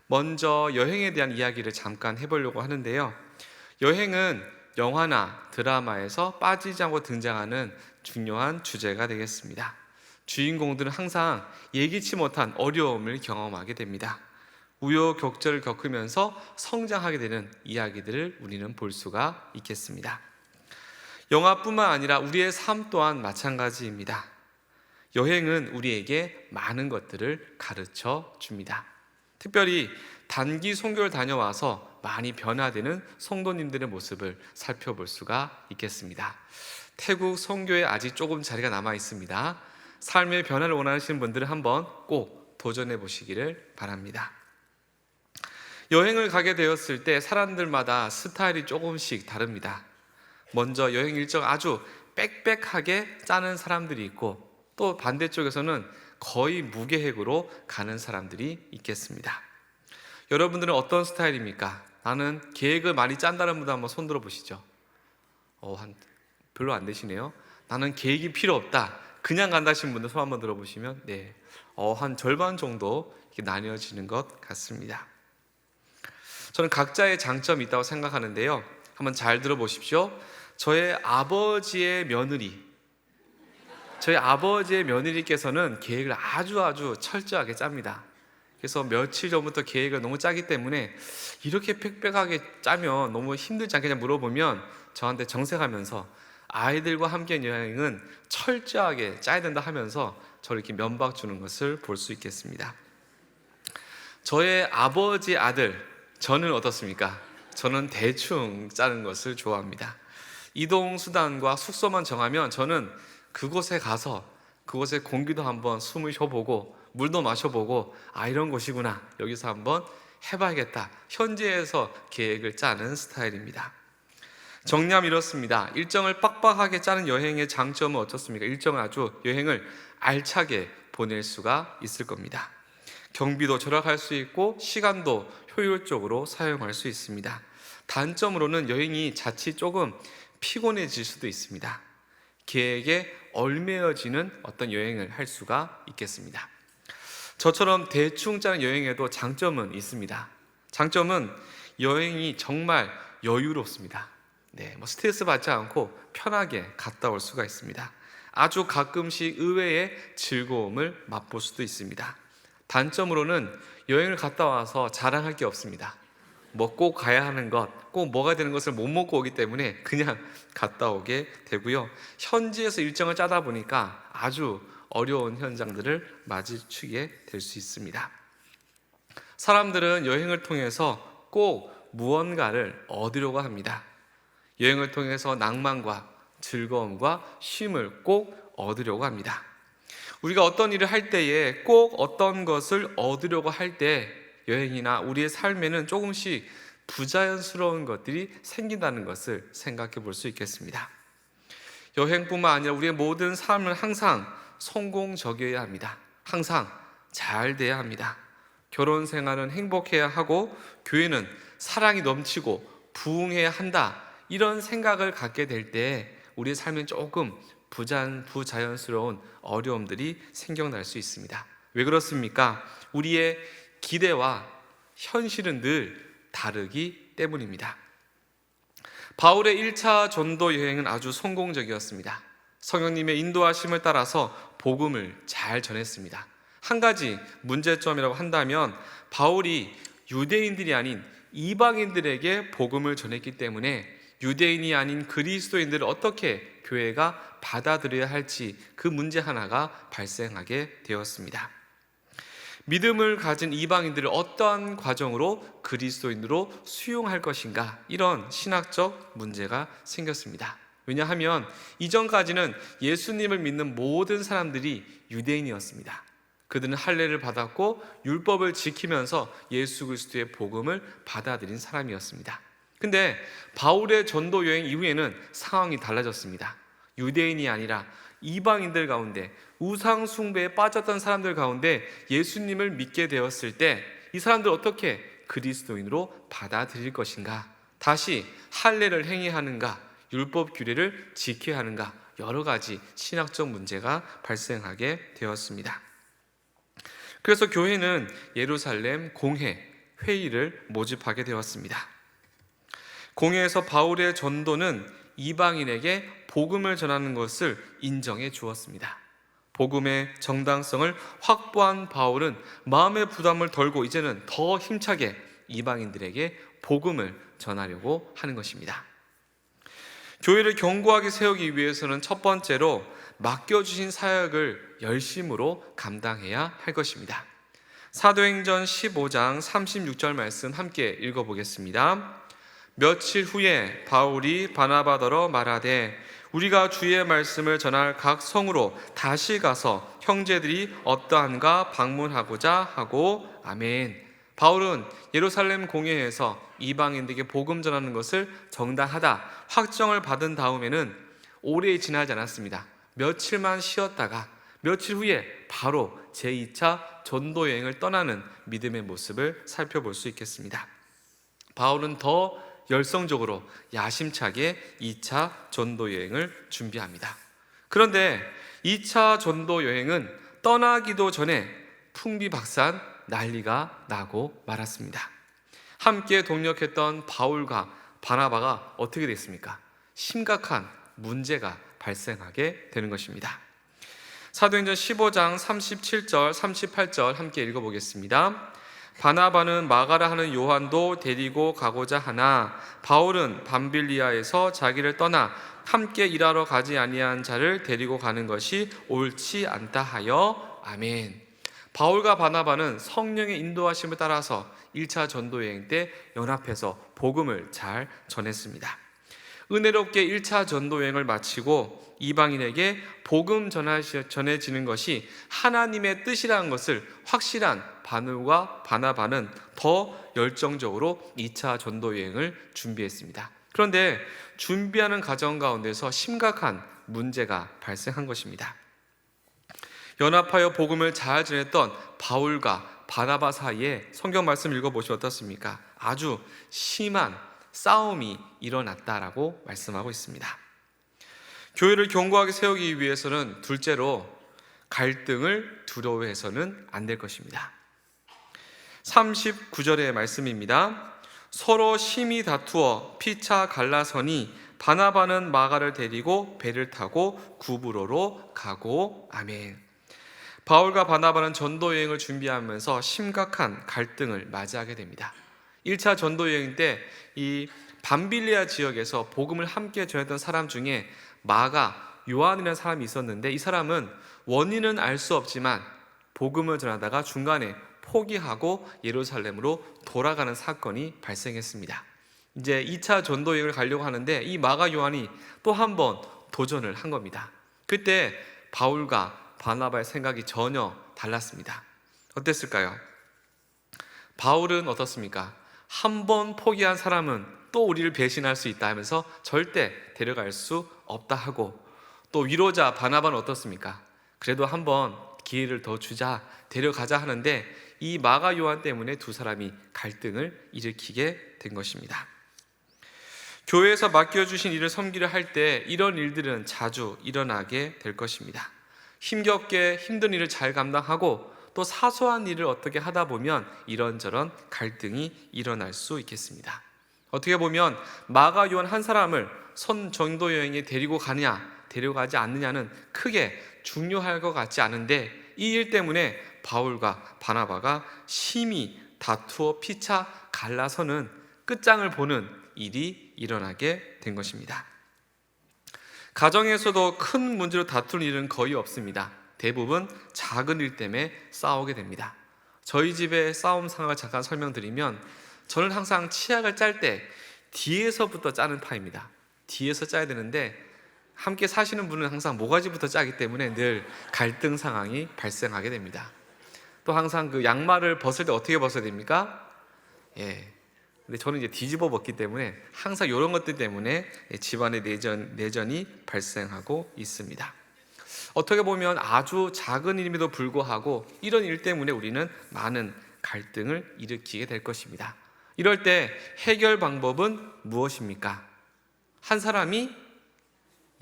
먼저 여행에 대한 이야기를 잠깐 해보려고 하는데요. 여행은 영화나 드라마에서 빠지지 않고 등장하는 중요한 주제가 되겠습니다. 주인공들은 항상 예기치 못한 어려움을 경험하게 됩니다. 우여곡절을 겪으면서 성장하게 되는 이야기들을 우리는 볼 수가 있겠습니다. 영화뿐만 아니라 우리의 삶 또한 마찬가지입니다. 여행은 우리에게 많은 것들을 가르쳐 줍니다. 특별히 단기 선교를 다녀와서 많이 변화되는 성도님들의 모습을 살펴볼 수가 있겠습니다. 태국 선교에 아직 조금 자리가 남아 있습니다. 삶의 변화를 원하시는 분들은 한번 꼭 도전해 보시기를 바랍니다. 여행을 가게 되었을 때 사람들마다 스타일이 조금씩 다릅니다. 먼저 여행 일정 아주 빽빽하게 짜는 사람들이 있고, 또 반대쪽에서는 거의 무계획으로 가는 사람들이 있겠습니다. 여러분들은 어떤 스타일입니까? 나는 계획을 많이 짠다는 분들 한번 손 들어 보시죠. 별로 안 되시네요. 나는 계획이 필요 없다, 그냥 간다신 분들 손 한번 들어 보시면 한 절반 정도 이렇게 나뉘어지는 것 같습니다. 저는 각자의 장점이 있다고 생각하는데요, 한번 잘 들어보십시오. 저희 아버지의 며느리께서는 계획을 아주 철저하게 짭니다. 그래서 며칠 전부터 계획을 너무 짜기 때문에 이렇게 빽빽하게 짜면 너무 힘들지 않겠냐 물어보면 저한테 정색하면서 아이들과 함께한 여행은 철저하게 짜야 된다 하면서 저를 이렇게 면박 주는 것을 볼 수 있겠습니다. 저의 아버지 아들, 저는 어떻습니까? 저는 대충 짜는 것을 좋아합니다. 이동수단과 숙소만 정하면 저는 그곳에 가서 그곳의 공기도 한번 숨을 쉬어보고 물도 마셔보고 이런 곳이구나, 여기서 한번 해봐야겠다, 현지에서 계획을 짜는 스타일입니다. 정리하면 이렇습니다. 일정을 빡빡하게 짜는 여행의 장점은 어떻습니까? 여행을 알차게 보낼 수가 있을 겁니다. 경비도 절약할 수 있고 시간도 효율적으로 사용할 수 있습니다. 단점으로는 여행이 자칫 조금 피곤해질 수도 있습니다. 계획에 얽매여지는 어떤 여행을 할 수가 있겠습니다. 저처럼 대충 짜는 여행에도 장점은 있습니다. 장점은 여행이 정말 여유롭습니다. 스트레스 받지 않고 편하게 갔다 올 수가 있습니다. 아주 가끔씩 의외의 즐거움을 맛볼 수도 있습니다. 단점으로는 여행을 갔다 와서 자랑할 게 없습니다. 꼭 가야 하는 것, 꼭 뭐가 되는 것을 못 먹고 오기 때문에 그냥 갔다 오게 되고요. 현지에서 일정을 짜다 보니까 아주 어려운 현장들을 마주치게 될 수 있습니다. 사람들은 여행을 통해서 꼭 무언가를 얻으려고 합니다. 여행을 통해서 낭만과 즐거움과 쉼을 꼭 얻으려고 합니다. 우리가 어떤 일을 할 때에 꼭 어떤 것을 얻으려고 할 때 여행이나 우리의 삶에는 조금씩 부자연스러운 것들이 생긴다는 것을 생각해 볼 수 있겠습니다. 여행뿐만 아니라 우리의 모든 삶은 항상 성공적이어야 합니다. 항상 잘 돼야 합니다. 결혼 생활은 행복해야 하고 교회는 사랑이 넘치고 부흥해야 한다, 이런 생각을 갖게 될 때 우리의 삶은 조금 부자연스러운 어려움들이 생겨날 수 있습니다. 왜 그렇습니까? 우리의 기대와 현실은 늘 다르기 때문입니다. 바울의 1차 전도 여행은 아주 성공적이었습니다. 성령님의 인도하심을 따라서 복음을 잘 전했습니다. 한 가지 문제점이라고 한다면 바울이 유대인들이 아닌 이방인들에게 복음을 전했기 때문에 유대인이 아닌 그리스도인들을 어떻게 교회가 받아들여야 할지 그 문제 하나가 발생하게 되었습니다. 믿음을 가진 이방인들을 어떠한 과정으로 그리스도인으로 수용할 것인가, 이런 신학적 문제가 생겼습니다. 왜냐하면 이전까지는 예수님을 믿는 모든 사람들이 유대인이었습니다. 그들은 할례를 받았고 율법을 지키면서 예수 그리스도의 복음을 받아들인 사람이었습니다. 근데 바울의 전도 여행 이후에는 상황이 달라졌습니다. 유대인이 아니라 이방인들 가운데, 우상 숭배에 빠졌던 사람들 가운데 예수님을 믿게 되었을 때 이 사람들 어떻게 그리스도인으로 받아들일 것인가, 다시 할례를 행해야 하는가, 율법 규례를 지켜야 하는가, 여러 가지 신학적 문제가 발생하게 되었습니다. 그래서 교회는 예루살렘 공회, 회의를 모집하게 되었습니다. 공회에서 바울의 전도는 이방인에게 복음을 전하는 것을 인정해 주었습니다. 복음의 정당성을 확보한 바울은 마음의 부담을 덜고 이제는 더 힘차게 이방인들에게 복음을 전하려고 하는 것입니다. 교회를 견고하게 세우기 위해서는 첫 번째로 맡겨주신 사역을 열심으로 감당해야 할 것입니다. 사도행전 15장 36절 말씀 함께 읽어보겠습니다. 며칠 후에 바울이 바나바더러 말하되 우리가 주의 말씀을 전할 각 성으로 다시 가서 형제들이 어떠한가 방문하고자 하고. 아멘. 바울은 예루살렘 공회에서 이방인들에게 복음 전하는 것을 정당하다 확정을 받은 다음에는 오래 지나지 않았습니다. 며칠만 쉬었다가 며칠 후에 바로 제2차 전도 여행을 떠나는 믿음의 모습을 살펴볼 수 있겠습니다. 바울은 더 열성적으로 야심차게 2차 전도 여행을 준비합니다. 그런데 2차 전도 여행은 떠나기도 전에 풍비박산 난리가 나고 말았습니다. 함께 동역했던 바울과 바나바가 어떻게 됐습니까? 심각한 문제가 발생하게 되는 것입니다. 사도행전 15장 37절 38절 함께 읽어보겠습니다. 바나바는 마가라 하는 요한도 데리고 가고자 하나 바울은 밤빌리아에서 자기를 떠나 함께 일하러 가지 아니한 자를 데리고 가는 것이 옳지 않다 하여. 아멘. 바울과 바나바는 성령의 인도하심을 따라서 1차 전도 여행 때 연합해서 복음을 잘 전했습니다. 은혜롭게 1차 전도 여행을 마치고 이방인에게 복음 전해지는 것이 하나님의 뜻이라는 것을 확실한 바울과 바나바는 더 열정적으로 2차 전도 여행을 준비했습니다. 그런데 준비하는 과정 가운데서 심각한 문제가 발생한 것입니다. 연합하여 복음을 잘 전했던 바울과 바나바 사이에 성경 말씀 읽어보시면 어떻습니까? 아주 심한 싸움이 일어났다라고 말씀하고 있습니다. 교회를 견고하게 세우기 위해서는 둘째로 갈등을 두려워해서는 안 될 것입니다. 39절의 말씀입니다. 서로 심히 다투어 피차 갈라서니 바나바는 마가를 데리고 배를 타고 구브로로 가고. 아멘. 바울과 바나바는 전도 여행을 준비하면서 심각한 갈등을 맞이하게 됩니다. 1차 전도 여행 때 이 밤빌리아 지역에서 복음을 함께 전했던 사람 중에 마가, 요한이라는 사람이 있었는데 이 사람은 원인은 알 수 없지만 복음을 전하다가 중간에 포기하고 예루살렘으로 돌아가는 사건이 발생했습니다. 이제 2차 전도 여행을 가려고 하는데 이 마가 요한이 또 한 번 도전을 한 겁니다. 그때 바울과 바나바의 생각이 전혀 달랐습니다. 어땠을까요? 바울은 어떻습니까? 한 번 포기한 사람은 또 우리를 배신할 수 있다 하면서 절대 데려갈 수 없다 하고, 또 위로자 바나바는 어떻습니까? 그래도 한 번 기회를 더 주자, 데려가자 하는데 이 마가 요한 때문에 두 사람이 갈등을 일으키게 된 것입니다. 교회에서 맡겨주신 일을 섬기려 할 때 이런 일들은 자주 일어나게 될 것입니다. 힘겹게 힘든 일을 잘 감당하고 또 사소한 일을 어떻게 하다 보면 이런저런 갈등이 일어날 수 있겠습니다. 어떻게 보면 마가 요한 한 사람을 전도 여행에 데리고 가냐 데려가지 않느냐는 크게 중요할 것 같지 않은데 이 일 때문에 바울과 바나바가 심히 다투어 피차 갈라서는 끝장을 보는 일이 일어나게 된 것입니다. 가정에서도 큰 문제로 다투는 일은 거의 없습니다. 대부분 작은 일 때문에 싸우게 됩니다. 저희 집의 싸움 상황을 잠깐 설명드리면 저는 항상 치약을 짤 때 뒤에서부터 짜는 파입니다. 뒤에서 짜야 되는데 함께 사시는 분은 항상 모가지부터 짜기 때문에 늘 갈등 상황이 발생하게 됩니다. 또 항상 그 양말을 벗을 때 어떻게 벗어야 됩니까? 근데 저는 이제 뒤집어 벗기 때문에 항상 이런 것들 때문에 집안의 내전이 발생하고 있습니다. 어떻게 보면 아주 작은 일임에도 불구하고 이런 일 때문에 우리는 많은 갈등을 일으키게 될 것입니다. 이럴 때 해결 방법은 무엇입니까? 한 사람이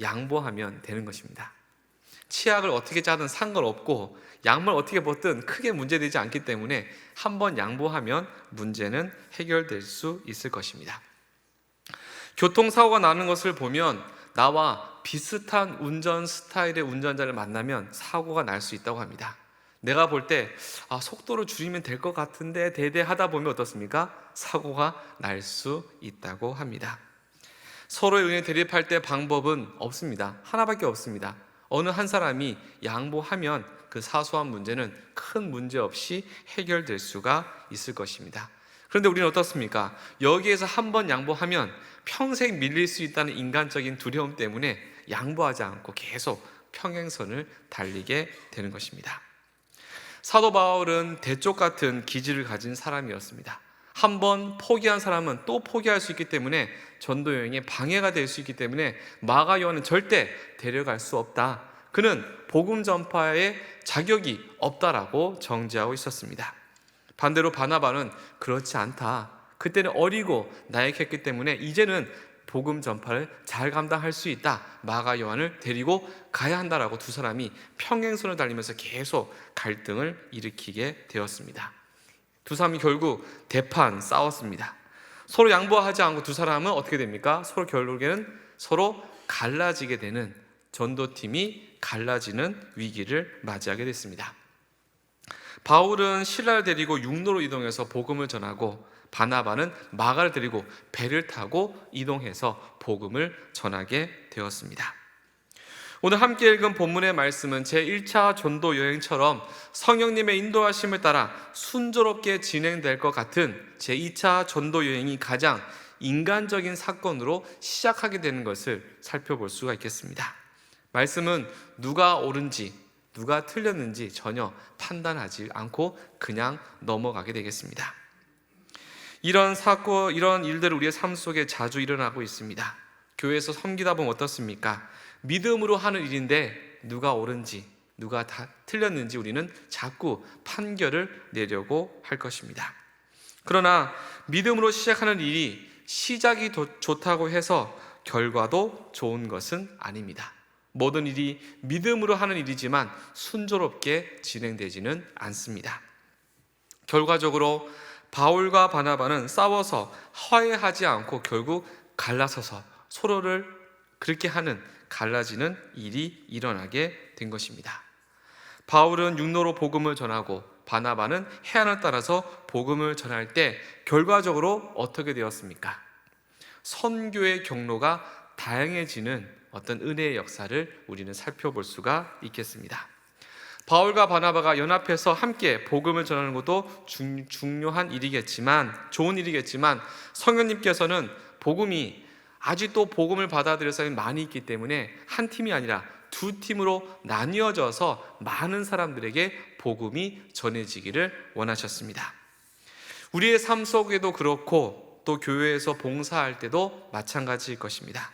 양보하면 되는 것입니다. 치약을 어떻게 짜든 상관없고 약물 어떻게 벗든 크게 문제되지 않기 때문에 한번 양보하면 문제는 해결될 수 있을 것입니다. 교통사고가 나는 것을 보면 나와 비슷한 운전 스타일의 운전자를 만나면 사고가 날 수 있다고 합니다. 내가 볼 때 속도를 줄이면 될 것 같은데 대대 하다 보면 어떻습니까? 사고가 날 수 있다고 합니다. 서로의 의견에 대립할 때 방법은 없습니다. 하나밖에 없습니다. 어느 한 사람이 양보하면 그 사소한 문제는 큰 문제 없이 해결될 수가 있을 것입니다. 그런데 우리는 어떻습니까? 여기에서 한번 양보하면 평생 밀릴 수 있다는 인간적인 두려움 때문에 양보하지 않고 계속 평행선을 달리게 되는 것입니다. 사도 바울은 대쪽 같은 기질을 가진 사람이었습니다. 한번 포기한 사람은 또 포기할 수 있기 때문에 전도 여행에 방해가 될 수 있기 때문에 마가 요한은 절대 데려갈 수 없다. 그는 복음 전파의 자격이 없다라고 정죄하고 있었습니다. 반대로 바나바는 그렇지 않다. 그때는 어리고 나약했기 때문에 이제는 복음 전파를 잘 감당할 수 있다. 마가 요한을 데리고 가야 한다라고 두 사람이 평행선을 달리면서 계속 갈등을 일으키게 되었습니다. 두 사람이 결국 대판 싸웠습니다. 서로 양보하지 않고 두 사람은 어떻게 됩니까? 서로 결국에는 서로 갈라지게 되는, 전도팀이 갈라지는 위기를 맞이하게 됐습니다. 바울은 실라를 데리고 육로로 이동해서 복음을 전하고 바나바는 마가를 데리고 배를 타고 이동해서 복음을 전하게 되었습니다. 오늘 함께 읽은 본문의 말씀은 제1차 전도 여행처럼 성령님의 인도하심을 따라 순조롭게 진행될 것 같은 제2차 전도 여행이 가장 인간적인 사건으로 시작하게 되는 것을 살펴볼 수가 있겠습니다. 말씀은 누가 옳은지 누가 틀렸는지 전혀 판단하지 않고 그냥 넘어가게 되겠습니다. 이런 사건, 이런 일들은 우리의 삶 속에 자주 일어나고 있습니다. 교회에서 섬기다 보면 어떻습니까? 믿음으로 하는 일인데 누가 옳은지 누가 다 틀렸는지 우리는 자꾸 판결을 내려고 할 것입니다. 그러나 믿음으로 시작하는 일이 시작이 좋다고 해서 결과도 좋은 것은 아닙니다. 모든 일이 믿음으로 하는 일이지만 순조롭게 진행되지는 않습니다. 결과적으로 바울과 바나바는 싸워서 화해하지 않고 결국 갈라서서 서로를 그렇게 하는, 갈라지는 일이 일어나게 된 것입니다. 바울은 육로로 복음을 전하고 바나바는 해안을 따라서 복음을 전할 때 결과적으로 어떻게 되었습니까? 선교의 경로가 다양해지는 어떤 은혜의 역사를 우리는 살펴볼 수가 있겠습니다. 바울과 바나바가 연합해서 함께 복음을 전하는 것도 중요한 일이겠지만, 좋은 일이겠지만 성령님께서는 복음이 아직도 복음을 받아들일 사람이 많이 있기 때문에 한 팀이 아니라 두 팀으로 나뉘어져서 많은 사람들에게 복음이 전해지기를 원하셨습니다. 우리의 삶 속에도 그렇고 또 교회에서 봉사할 때도 마찬가지일 것입니다.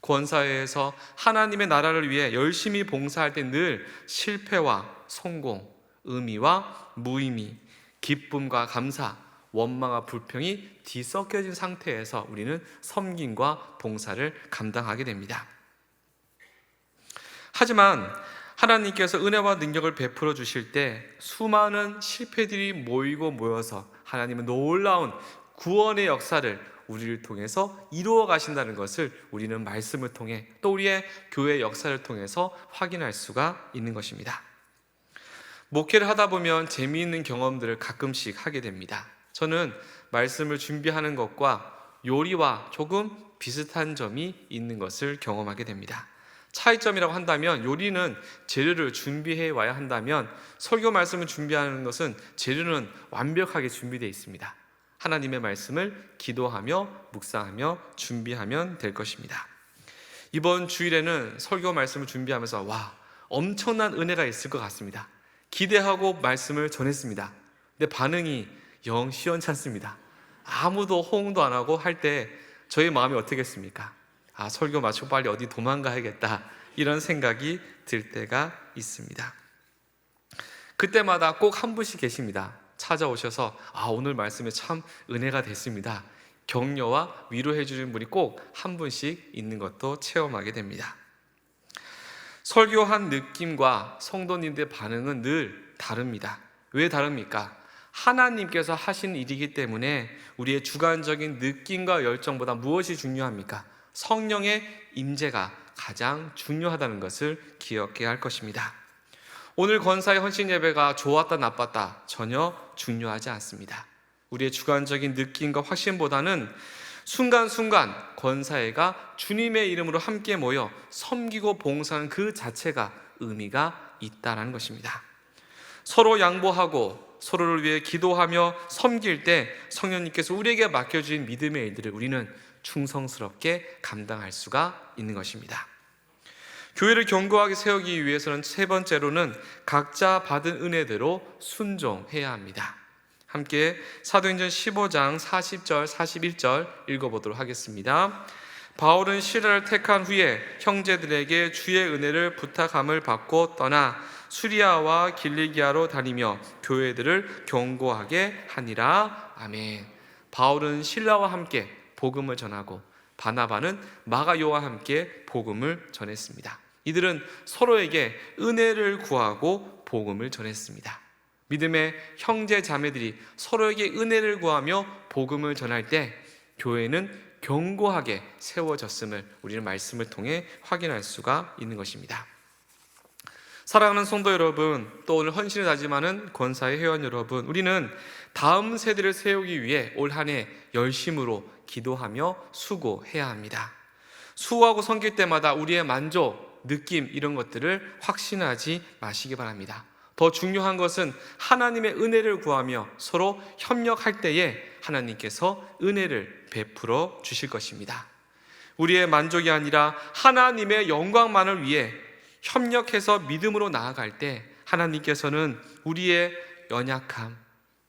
권사회에서 하나님의 나라를 위해 열심히 봉사할 때 늘 실패와 성공, 의미와 무의미, 기쁨과 감사, 원망과 불평이 뒤섞여진 상태에서 우리는 섬김과 봉사를 감당하게 됩니다. 하지만 하나님께서 은혜와 능력을 베풀어 주실 때 수많은 실패들이 모여서 하나님은 놀라운 구원의 역사를 우리를 통해서 이루어 가신다는 것을 우리는 말씀을 통해 또 우리의 교회 역사를 통해서 확인할 수가 있는 것입니다. 목회를 하다 보면 재미있는 경험들을 가끔씩 하게 됩니다. 저는 말씀을 준비하는 것과 요리와 조금 비슷한 점이 있는 것을 경험하게 됩니다. 차이점이라고 한다면 요리는 재료를 준비해 와야 한다면 설교 말씀을 준비하는 것은 재료는 완벽하게 준비되어 있습니다. 하나님의 말씀을 기도하며 묵상하며 준비하면 될 것입니다. 이번 주일에는 설교 말씀을 준비하면서 엄청난 은혜가 있을 것 같습니다. 기대하고 말씀을 전했습니다. 근데 반응이 영 시원찮습니다. 아무도 호응도 안 하고 할 때 저희 마음이 어떻겠습니까? 설교 마치고 빨리 어디 도망가야겠다 이런 생각이 들 때가 있습니다. 그때마다 꼭 한 분씩 계십니다. 찾아오셔서 오늘 말씀에 참 은혜가 됐습니다. 격려와 위로해 주는 분이 꼭 한 분씩 있는 것도 체험하게 됩니다. 설교한 느낌과 성도님들의 반응은 늘 다릅니다. 왜 다릅니까? 하나님께서 하신 일이기 때문에 우리의 주관적인 느낌과 열정보다 무엇이 중요합니까? 성령의 임재가 가장 중요하다는 것을 기억해야 할 것입니다. 오늘 권사의 헌신 예배가 좋았다 나빴다 전혀 중요하지 않습니다. 우리의 주관적인 느낌과 확신보다는 순간순간 권사회가 주님의 이름으로 함께 모여 섬기고 봉사하는 그 자체가 의미가 있다는 것입니다. 서로 양보하고 서로를 위해 기도하며 섬길 때 성령님께서 우리에게 맡겨주신 믿음의 일들을 우리는 충성스럽게 감당할 수가 있는 것입니다. 교회를 견고하게 세우기 위해서는 세 번째로는 각자 받은 은혜대로 순종해야 합니다. 함께 사도행전 15장 40절 41절 읽어보도록 하겠습니다. 바울은 시라를 택한 후에 형제들에게 주의 은혜를 부탁함을 받고 떠나 수리아와 길리기아로 다니며 교회들을 견고하게 하니라. 아멘. 바울은 실라와 함께 복음을 전하고 바나바는 마가요와 함께 복음을 전했습니다. 이들은 서로에게 은혜를 구하고 복음을 전했습니다. 믿음의 형제 자매들이 서로에게 은혜를 구하며 복음을 전할 때 교회는 견고하게 세워졌음을 우리는 말씀을 통해 확인할 수가 있는 것입니다. 사랑하는 성도 여러분, 또 오늘 헌신을 다짐하는 권사의 회원 여러분, 우리는 다음 세대를 세우기 위해 올 한 해 열심으로 기도하며 수고해야 합니다. 수고하고 섬길 때마다 우리의 만족, 느낌 이런 것들을 확신하지 마시기 바랍니다. 더 중요한 것은 하나님의 은혜를 구하며 서로 협력할 때에 하나님께서 은혜를 베풀어 주실 것입니다. 우리의 만족이 아니라 하나님의 영광만을 위해 협력해서 믿음으로 나아갈 때 하나님께서는 우리의 연약함,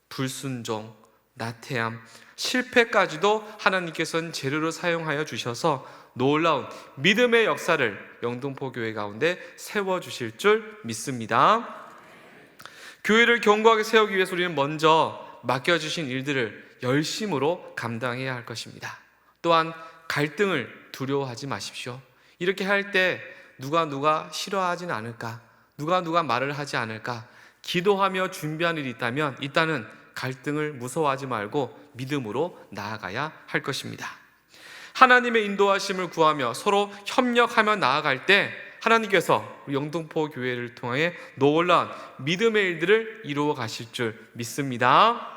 불순종, 나태함, 실패까지도 하나님께서는 재료로 사용하여 주셔서 놀라운 믿음의 역사를 영등포 교회 가운데 세워주실 줄 믿습니다. 교회를 견고하게 세우기 위해서 우리는 먼저 맡겨주신 일들을 열심으로 감당해야 할 것입니다. 또한 갈등을 두려워하지 마십시오. 이렇게 할 때 누가 싫어하진 않을까? 누가 말을 하지 않을까? 기도하며 준비한 일이 있다면 일단은 갈등을 무서워하지 말고 믿음으로 나아가야 할 것입니다. 하나님의 인도하심을 구하며 서로 협력하며 나아갈 때 하나님께서 영등포 교회를 통해 놀라운 믿음의 일들을 이루어 가실 줄 믿습니다.